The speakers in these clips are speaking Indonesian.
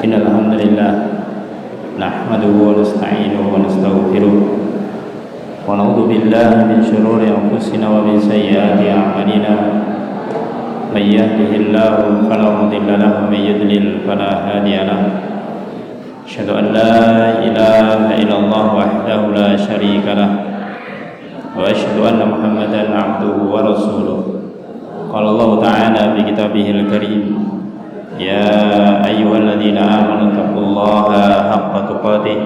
إن الحمد لله نحمده ونستعينه ونستغفره ونعوذ بالله من شرور أنفسنا ومن سيئات أعمالنا من يهده الله فلا مضل له ومن يضلل فلا هادي له أشهد أن لا إله إلا الله وحده لا شريك له وأشهد أن محمدا عبده ورسوله قال الله تعالى في كتابه الكريم يا أيها الذين آمنوا اتقوا الله حق تقاته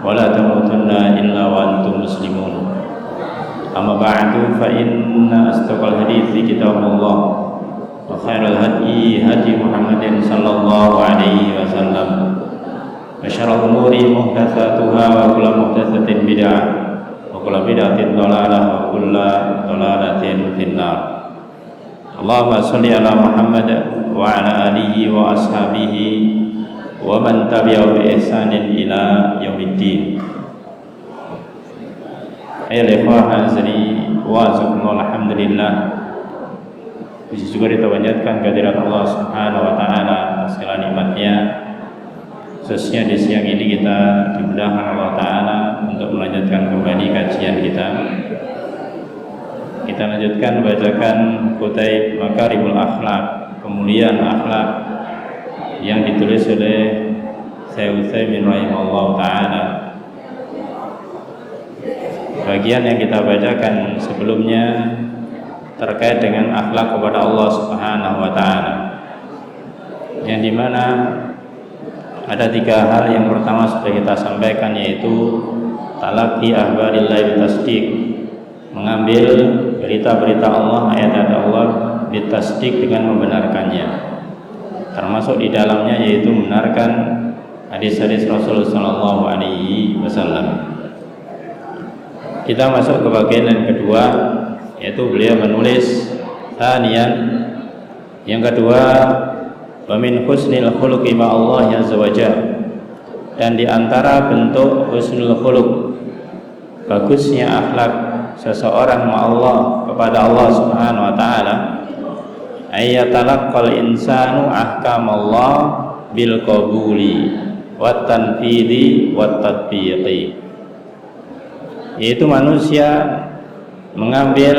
ولا تموتن إلا وأنتم مسلمون أما بعد فإن أصدق الحديث كتاب الله وخير الهدي هدي محمد صلى الله عليه وسلم وشر الأمور محدثاتها وكل محدثة بدعة وكل بدعة ضلالة وكل ضلالة في النار اللهم صل على محمد وعلى آله وأصحابه ومن تبعه بإحسان إلى يوم الدين. Ayol ikhwah azri wa azakumullah, alhamdulillah. Puji syukur kita panjatkan kehadirat Allah Subhanahu wa taala atas segala nikmatnya. Khususnya di siang ini kita dimudahkan Allah taala untuk melanjutkan kembali kajian kita. Kita lanjutkan bacakan Kutub Makarimul Akhlak, kemuliaan akhlak, yang ditulis oleh Syekh Utsaimin rahimahullah taala. Bagian yang kita bacakan sebelumnya terkait dengan akhlak kepada Allah Subhanahu wa taala, yang dimana ada 3 hal. Yang pertama sudah kita sampaikan, yaitu talaqi ahbarillahi bitasdiq, mengambil berita-berita Allah, ayat-ayat Allah bitasdiq dengan membenarkannya, termasuk di dalamnya yaitu membenarkan hadis-hadis Rasulullah sallallahu alaihi wasallam. Kita masuk ke bagian yang kedua, yaitu beliau menulis tsaniyan, yang kedua, wa min husnil khuluqi ma Allah azza wa jalla, dan di antara bentuk husnul khuluq, bagusnya akhlak seseorang ma Allah, kepada Allah Subhanahu wa taala, ayatalaqal insanu ahkamallah bil qabuli wat tanfidhi wat tatbiqi, yaitu manusia mengambil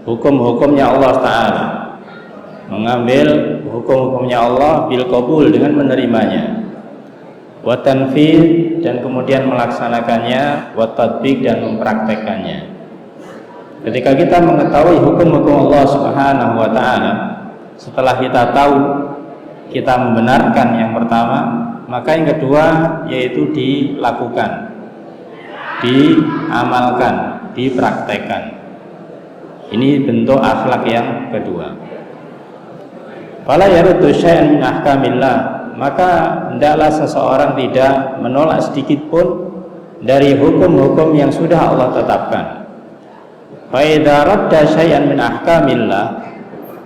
hukum-hukumnya Allah taala, mengambil hukum-hukumnya Allah bil qabul, dengan menerimanya, wat tanfidh, dan kemudian melaksanakannya, wat tatbiq, dan mempraktekannya. Ketika kita mengetahui hukum-hukum Allah Subhanahu wa taala, setelah kita tahu, kita membenarkan yang pertama, maka yang kedua yaitu dilakukan, diamalkan, dipraktekkan. Ini bentuk akhlak yang kedua. Fala yaruddu syai'an min ahkamillah, maka hendaklah seseorang tidak menolak sedikit pun dari hukum-hukum yang sudah Allah tetapkan. Fa idza radda syai'an min ahkamillah,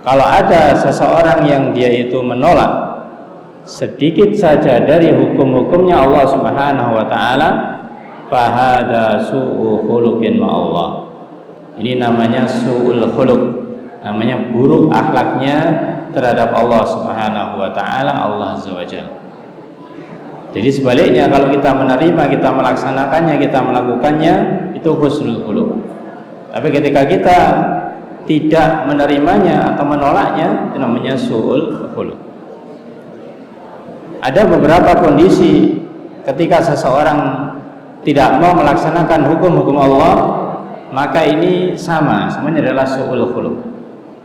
kalau ada seseorang yang dia itu menolak sedikit saja dari hukum-hukumnya Allah Subhanahu wa taala, fahada su'u khuluqin ma Allah. Ini namanya su'ul khuluq, namanya buruk akhlaknya terhadap Allah Subhanahu wa taala, Allah azza wa jalla. Jadi sebaliknya, kalau kita menerima, kita melaksanakannya, kita melakukannya, itu husnul khuluq. Tapi ketika kita tidak menerimanya atau menolaknya, itu namanya su'ul khuluq. Ada beberapa kondisi ketika seseorang tidak mau melaksanakan hukum-hukum Allah, maka ini semuanya adalah su'ul khuluq.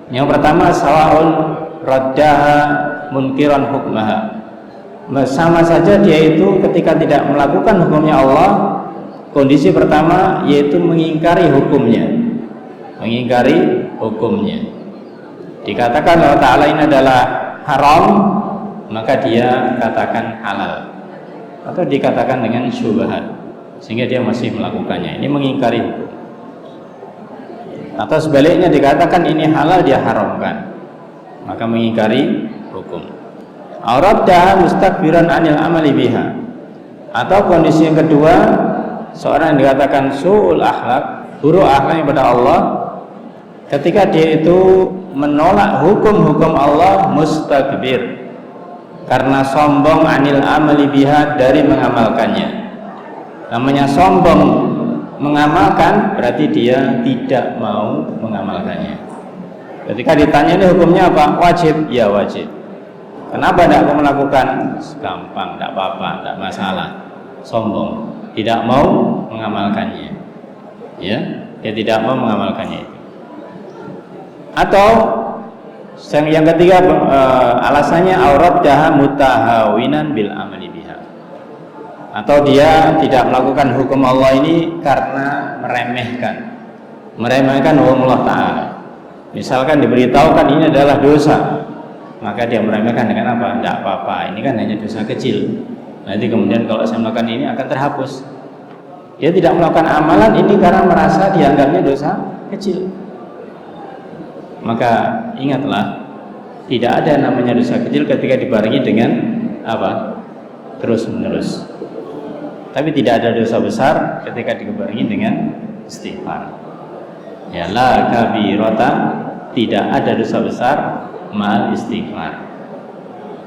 Yang pertama, sawa'un raddaha munkiran hukmaha, sama saja dia itu ketika tidak melakukan hukumnya Allah. Kondisi pertama yaitu mengingkari hukumnya, dikatakan Allah Ta'ala ini adalah haram, maka dia katakan halal, atau dikatakan dengan syubhat, sehingga dia masih melakukannya. Ini mengingkari hukum. Atau sebaliknya, dikatakan ini halal, dia haramkan, maka mengingkari hukum. Auraddaha mustakbiran anil amali biha, atau kondisi yang kedua, seorang yang dikatakan su'ul akhlak, buruk akhlak kepada Allah, ketika dia itu menolak hukum-hukum Allah, mustakbir, karena sombong anil amali biha, dari mengamalkannya. Namanya sombong mengamalkan berarti dia tidak mau mengamalkannya. Ketika ditanya ini hukumnya apa? Wajib, ya wajib. Kenapa tidak mau melakukan? Gampang, tidak apa-apa, tidak masalah. Sombong, tidak mau mengamalkannya. Ya, dia tidak mau mengamalkannya itu. Atau yang ketiga, alasannya aurat daha mutahawinan bil amali biha. Atau dia tidak melakukan hukum Allah ini karena meremehkan hukum Allah Ta'ala. Misalkan diberitahukan ini adalah dosa, maka dia meremehkan dengan apa? Tidak apa-apa, ini kan hanya dosa kecil. Nanti kemudian kalau saya melakukan ini akan terhapus. Dia tidak melakukan amalan ini karena merasa dianggapnya dosa kecil. Maka ingatlah, tidak ada namanya dosa kecil ketika dibarengi dengan apa? Terus menerus. Tapi tidak ada dosa besar ketika dibarengi dengan istighfar. Ya la kabirata, tidak ada dosa besar ma'al istighfar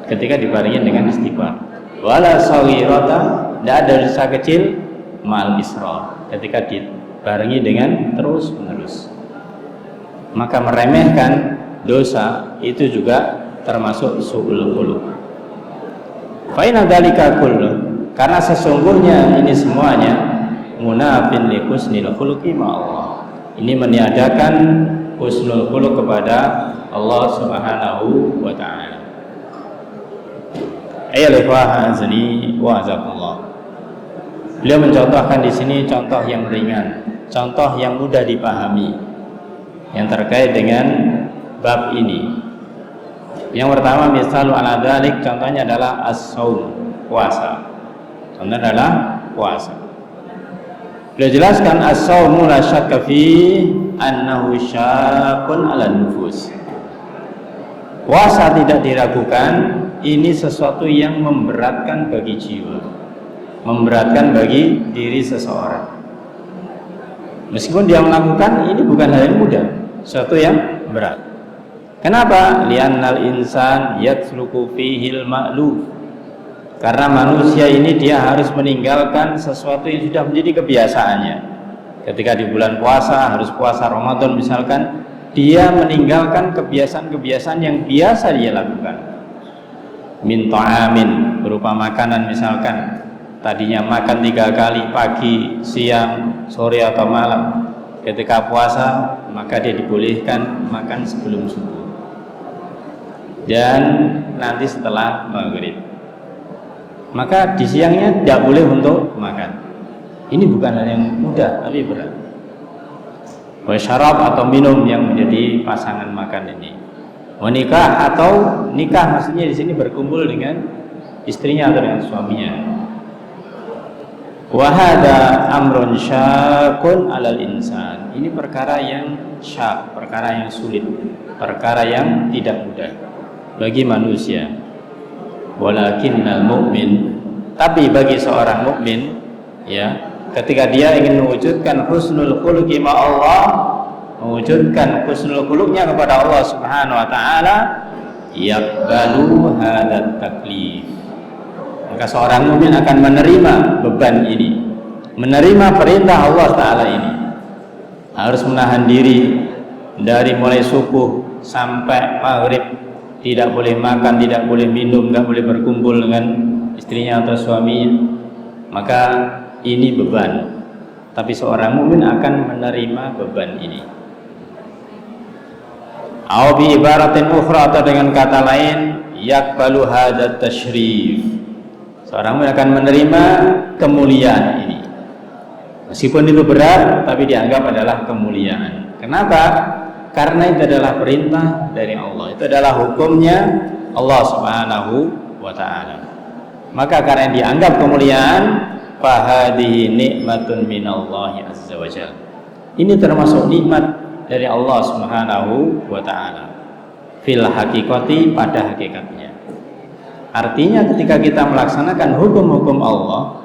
ketika dibarengi dengan istighfar. Wala saghirata, tidak ada dosa kecil ma'al israr ketika dibarengi dengan terus menerus. Maka meremehkan dosa itu juga termasuk su'ul khuluq. Fa inna dzalika kullu, karena sesungguhnya ini semuanya munafin li husnil khuluqi ma'allah. Ini meniadakan husnul khuluq kepada Allah Subhanahu wa taala. Ayyuhal ikhwah azani wa azakumullah. Beliau mencontohkan di sini contoh yang ringan, contoh yang mudah dipahami yang terkait dengan bab ini. Yang pertama, misalu ala dzalik, contohnya adalah as-shaum, puasa. Contohnya adalah puasa. Beliau jelaskan as-shaumu la syakka fi annahu syaqqun 'ala nufus. Puasa tidak diragukan, ini sesuatu yang memberatkan bagi jiwa, memberatkan bagi diri seseorang. Meskipun dia melakukan, ini bukan hal yang mudah, sesuatu yang berat. Kenapa? Li'annal insan yatsluku fihil ma'luf. Karena manusia ini dia harus meninggalkan sesuatu yang sudah menjadi kebiasaannya. Ketika di bulan puasa, harus puasa Ramadan misalkan, dia meninggalkan kebiasaan-kebiasaan yang biasa dia lakukan. Min ta'amin, berupa makanan misalkan, tadinya makan 3 kali, pagi, siang, sore atau malam. Ketika puasa, maka dia dibolehkan makan sebelum subuh dan nanti setelah maghrib. Maka di siangnya tidak boleh untuk makan. Ini bukan hal yang mudah, tapi berat. Wa syarab, atau minum yang menjadi pasangan makan ini. Wa nikah, atau nikah maksudnya di sini berkumpul dengan istrinya atau dengan suaminya. Wa hadza amrun syaqqun 'alal insan. Ini perkara yang syak, perkara yang sulit, perkara yang tidak mudah bagi manusia. Walakinnal mu'min, tapi bagi seorang mukmin, ya, ketika dia ingin mewujudkan husnul khuluqi ma Allah, mewujudkan husnul khuluqnya kepada Allah Subhanahu wa taala, yaqbalu hadat taklif. Maka seorang mukmin akan menerima beban ini, menerima perintah Allah taala ini. Harus menahan diri dari mulai subuh sampai maghrib, tidak boleh makan, tidak boleh minum, tidak boleh berkumpul dengan istrinya atau suaminya. Maka ini beban. Tapi seorang mukmin akan menerima beban ini. Au bi ibaratin ukhra, atau dengan kata lain, yaqbalu hadat tasyrif. Seorang mukmin akan menerima kemuliaan ini. Meskipun itu berat, tapi dianggap adalah kemuliaan. Kenapa? Karena itu adalah perintah dari Allah, itu adalah hukumnya Allah Subhanahu wa ta'ala. Maka karena dianggap kemuliaan, fahadihi nikmatun minallahi azza wa jalla. Ini termasuk nikmat dari Allah Subhanahu wa ta'ala. Fil haqiqati, pada hakikatnya. Artinya ketika kita melaksanakan hukum-hukum Allah,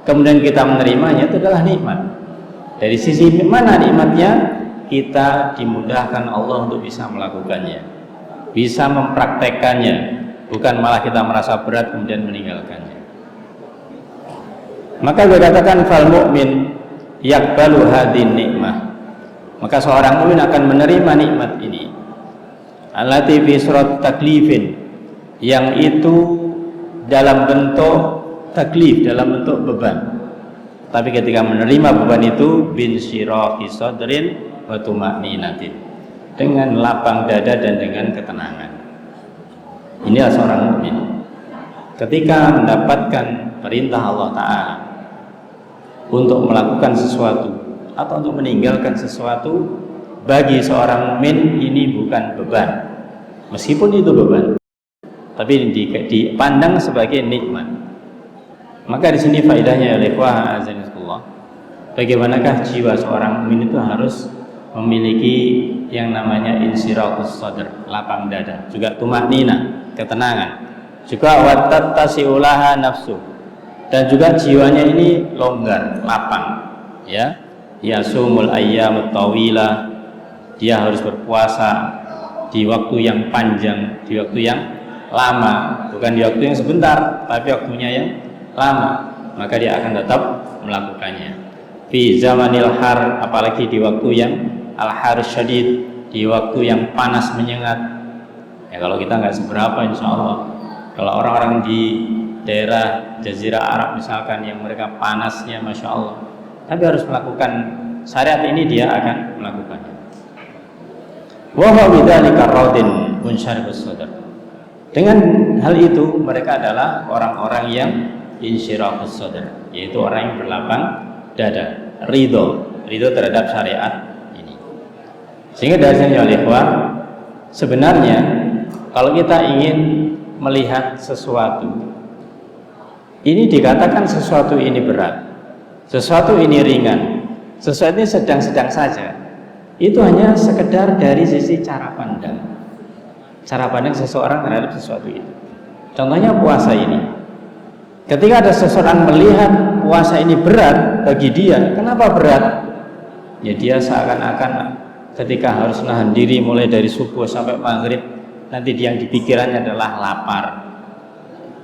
kemudian kita menerimanya, itu adalah nikmat. Dari sisi mana nikmatnya? Kita dimudahkan Allah untuk bisa melakukannya, bisa mempraktekkannya, bukan malah kita merasa berat kemudian meninggalkannya. Maka dikatakan fal mu'min yaqbalu hadhin nikmah, maka seorang mukmin akan menerima nikmat ini, allati fi surat taklifin, yang itu dalam bentuk taklif, dalam bentuk beban. Tapi ketika menerima beban itu bin syirahi sadrin wa tuma'ninatin, dengan lapang dada dan dengan ketenangan. Inilah seorang mukmin ketika mendapatkan perintah Allah Ta'ala untuk melakukan sesuatu atau untuk meninggalkan sesuatu, bagi seorang mukmin ini bukan beban, meskipun itu beban, tapi dipandang sebagai nikmat. Maka di sini faedahnya ya ikhwah azanillah, bagaimanakah jiwa seorang mukmin itu harus memiliki yang namanya insyirahus sadr, lapang dada, juga tumanina, ketenangan, juga wattattasi'ulaha nafsu, dan juga jiwanya ini longgar, lapang, ya. Yasumul ayyamut tawilah, dia harus berpuasa di waktu yang panjang, di waktu yang lama, bukan di waktu yang sebentar, tapi waktunya yang lama, maka dia akan tetap melakukannya. Fi zamanil har, apalagi di waktu yang al-har syadid, di waktu yang panas menyengat. Ya kalau kita nggak seberapa insya Allah. Kalau orang-orang di daerah Jazirah Arab misalkan yang mereka panasnya Masya Allah, tapi harus melakukan syariat ini, dia akan melakukannya. Wa huwa bidzalika radin munsyarihus sadr. Dengan hal itu mereka adalah orang-orang yang insyirahus sadr, yaitu orang yang berlapang dada, ridho terhadap syariat ini. Sehingga dari sini oleh ikhwan, sebenarnya kalau kita ingin melihat sesuatu ini, dikatakan sesuatu ini berat, sesuatu ini ringan, sesuatu ini sedang-sedang saja, itu hanya sekedar dari sisi cara pandang seseorang terhadap sesuatu itu. Contohnya puasa ini, ketika ada seseorang melihat puasa ini berat bagi dia, kenapa berat? Ya dia seakan-akan ketika harus nahan diri mulai dari subuh sampai maghrib, nanti dia yang dipikirannya adalah lapar.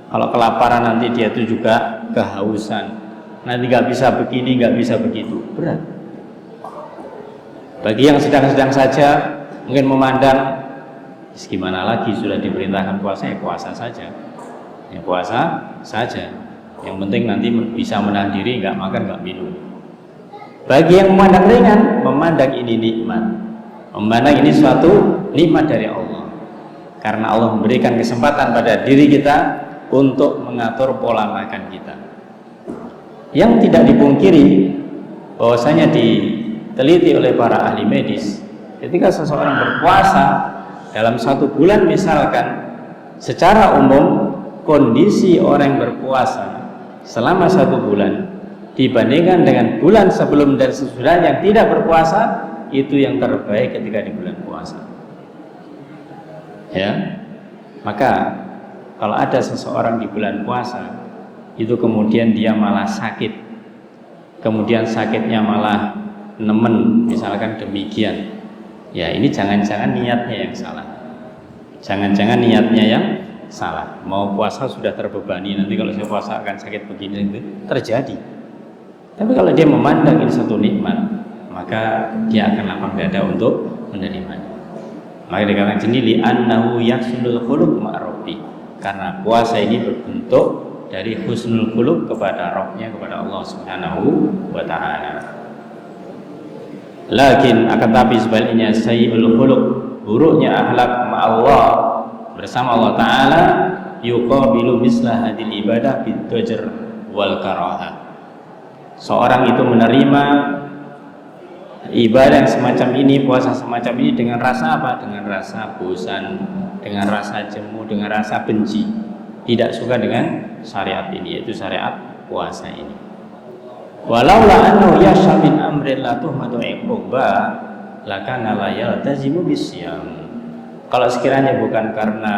Kalau kelaparan nanti dia itu juga kehausan, nanti nggak bisa begini, nggak bisa begitu, berat. Bagi yang sedang-sedang saja mungkin memandang, gimana lagi sudah diperintahkan puasa, ya puasa saja, ya puasa saja. Yang penting nanti bisa menahan diri, nggak makan, nggak minum. Bagi yang memandang ringan, memandang ini nikmat, memandang ini suatu nikmat dari Allah, karena Allah memberikan kesempatan pada diri kita untuk mengatur pola makan kita. Yang tidak dipungkiri bahwasanya diteliti oleh para ahli medis, ketika seseorang berpuasa dalam 1 bulan misalkan, secara umum kondisi orang yang berpuasa selama 1 bulan dibandingkan dengan bulan sebelum dan sesudah yang tidak berpuasa, itu yang terbaik ketika di bulan puasa. Ya, maka kalau ada seseorang di bulan puasa itu kemudian dia malah sakit, kemudian sakitnya malah nemen misalkan demikian, ya ini jangan-jangan niatnya yang salah, jangan-jangan niatnya yang salah. Mau puasa sudah terbebani, nanti kalau saya puasa akan sakit begini, itu terjadi. Tapi kalau dia memandang ini satu nikmat, maka dia akan lapang dada untuk menerimanya. Maka dikatakan sendiri annahu yahsunul khuluq ma'rabi, karena puasa ini berbentuk dari husnul khuluq kepada Rabbnya, kepada Allah Subhanahu wa ta'ala. Lakin akan tapi sebaliknya sayyi'ul khuluq, buruknya akhlak ma'allah, bersama Allah Ta'ala, yuqabilu mislah hadil ibadah bidajr wal karaha. Seorang itu menerima ibadah yang semacam ini, puasa semacam ini dengan rasa apa? Dengan rasa bosan, dengan rasa jemu, dengan rasa benci, tidak suka dengan syariat ini, yaitu syariat puasa ini. Walaula annahu yasha min amrin la tuhmatu iqba lakana la yaltazimu bisyam. Kalau sekiranya bukan karena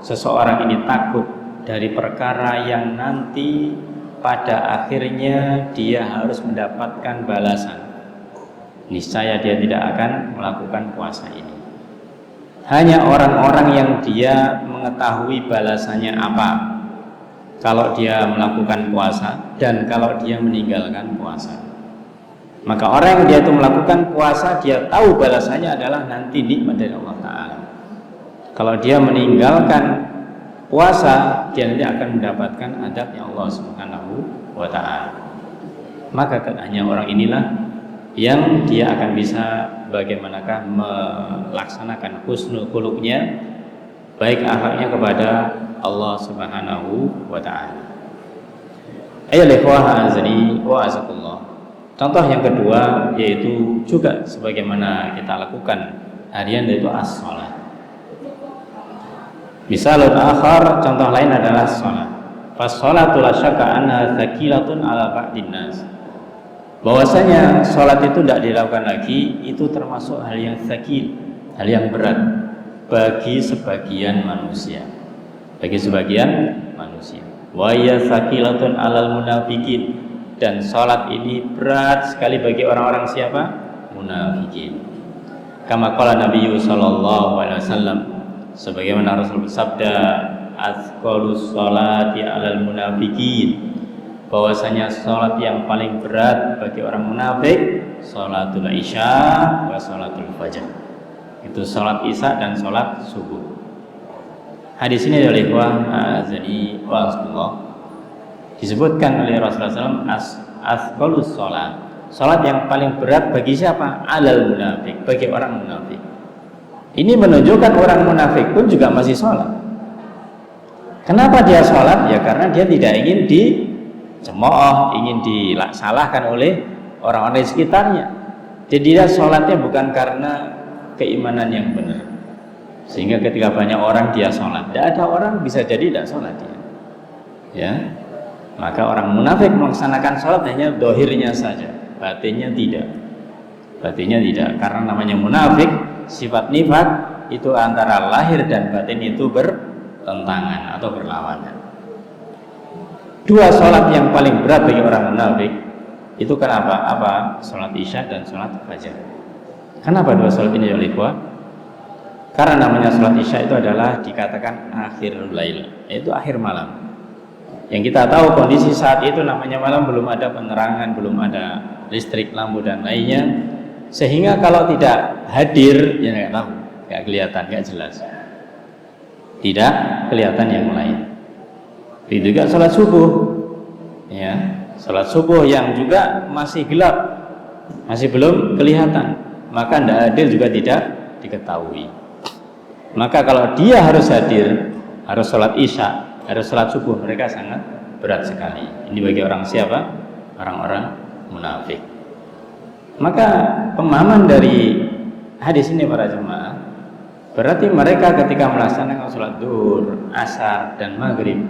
seseorang ini takut dari perkara yang nanti pada akhirnya dia harus mendapatkan balasan, niscaya dia tidak akan melakukan puasa ini. hanya orang-orang yang dia mengetahui balasannya apa kalau dia melakukan puasa dan kalau dia meninggalkan puasa. Maka orang yang dia itu melakukan puasa, dia tahu balasannya adalah nanti nikmat dari Allah Ta'ala. Kalau dia meninggalkan puasa, dia nanti akan mendapatkan adabnya Allah Subhanahu wa Ta'ala. Maka hanya orang inilah yang dia akan bisa bagaimanakah melaksanakan husnul khuluqnya, baik akhlaknya kepada Allah Subhanahu wa Ta'ala. Ayolah ikhwah azani wa azakullah. Contoh yang kedua yaitu juga sebagaimana kita lakukan harian, yaitu as-shalat. Misalul akhar, contoh lain adalah shalat. Fas-shalatu la syakka anha tsaqilatun ala ba'din nas. Bahwasanya salat itu tidak dilakukan lagi, itu termasuk hal yang tsaqil, hal yang berat bagi sebagian manusia. Bagi sebagian manusia. Wa ya tsaqilatun alal munafiqin. Dan salat ini berat sekali bagi orang-orang siapa? Munafikin. Kama qala Nabi sallallahu alaihi wasallam, sebagaimana Rasul bersabda, azqalus sholati alal munafikin, bahwasanya sholat yang paling berat bagi orang munafik sholatul isya wa sholatul fajr, itu sholat isya dan sholat subuh. Hadis ini oleh ikhwan azani wa azkullah disebutkan oleh Rasulullah SAW, azqalus sholat, sholat yang paling berat bagi siapa? Alal munafik, bagi orang munafik. Ini menunjukkan orang munafik pun juga masih sholat. Kenapa dia sholat? Ya karena dia tidak ingin dicemooh, ingin disalahkan oleh orang-orang di sekitarnya. Jadi dia sholatnya bukan karena keimanan yang benar. Sehingga ketika banyak orang dia sholat, tidak ada orang bisa jadi tidak sholat dia. Ya, maka orang munafik melaksanakan sholat hanya dohirnya saja, batinnya tidak. Batinnya tidak, karena namanya munafik, sifat nifak itu antara lahir dan batin itu bertentangan atau berlawanan. Dua sholat yang paling berat bagi orang munafik itu kenapa? Apa? Sholat isya dan sholat fajar. Kenapa dua sholat ini ya ikhwah? Karena namanya sholat isya itu adalah dikatakan akhirul lail, yaitu akhir malam. Yang kita tahu kondisi saat itu namanya malam, belum ada penerangan, belum ada listrik, lampu dan lainnya, sehingga kalau tidak hadir ya nggak tahu, nggak kelihatan, nggak jelas, tidak kelihatan yang lain. Itu juga sholat subuh, ya, sholat subuh yang juga masih gelap, masih belum kelihatan, maka tidak hadir juga tidak diketahui. Maka kalau dia harus hadir, harus sholat isya, harus sholat subuh, mereka sangat berat sekali. Ini bagi orang siapa? Orang-orang munafik. Maka pemahaman dari hadis ini para jemaah, berarti mereka ketika melaksanakan sholat duhur, asar dan maghrib,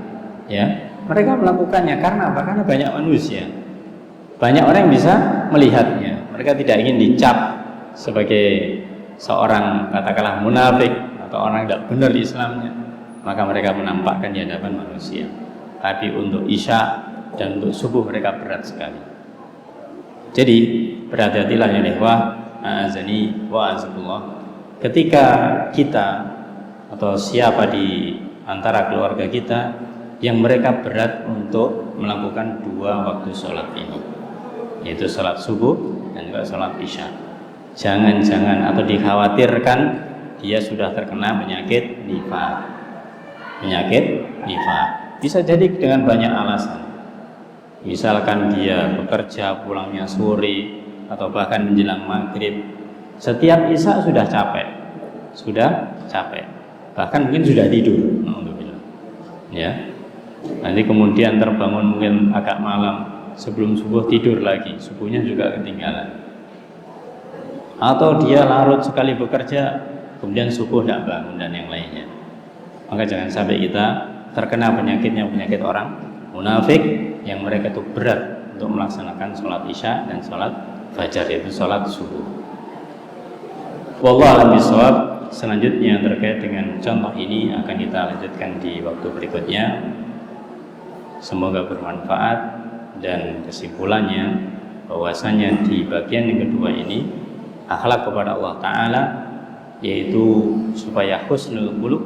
ya, mereka melakukannya karena apa? Karena banyak manusia, banyak orang yang bisa melihatnya. Mereka tidak ingin dicap sebagai seorang katakanlah munafik atau orang yang tidak benar Islamnya, maka mereka menampakkan di hadapan manusia. Tapi untuk isya dan untuk subuh mereka berat sekali. Jadi berhati-hatilah ya ikhwah azani wa azakullah, ketika kita atau siapa di antara keluarga kita yang mereka berat untuk melakukan dua waktu sholat ini, yaitu sholat subuh dan juga sholat isya. Jangan-jangan atau dikhawatirkan dia sudah terkena penyakit nifaq. Penyakit nifaq bisa jadi dengan banyak alasan. Misalkan dia bekerja pulangnya sore atau bahkan menjelang maghrib, setiap isya sudah capek, bahkan mungkin sudah tidur, ya. Nanti kemudian terbangun mungkin agak malam, sebelum subuh tidur lagi, subuhnya juga ketinggalan. Atau dia larut sekali bekerja, kemudian subuh tidak bangun dan yang lainnya. Maka jangan sampai kita terkena penyakit orang munafik yang mereka itu berat untuk melaksanakan sholat isya dan sholat fajar, yaitu sholat subuh. Wallahu a'lam bishawab. Selanjutnya terkait dengan contoh ini akan kita lanjutkan di waktu berikutnya. Semoga bermanfaat, dan kesimpulannya bahwasanya di bagian yang kedua ini akhlak kepada Allah Ta'ala yaitu supaya husnul khuluq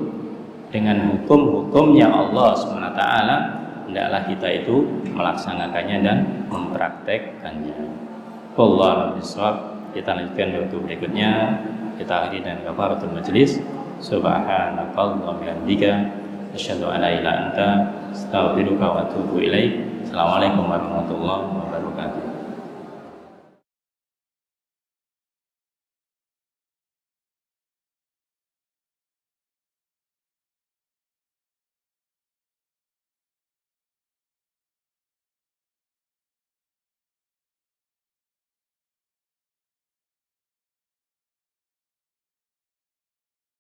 dengan hukum-hukumnya Allah SWT, hendaklah kita itu melaksanakannya dan mempraktekkannya. Wallahu a'lam. Kita lanjutkan waktu berikutnya. Kita akhiri dengan kafaratul majlis. Subhanakallahumma wa bihamdika asyhadu an la ilaha illa anta astaghfiruka wa atubu ilaik. Assalamualaikum warahmatullahi wabarakatuh.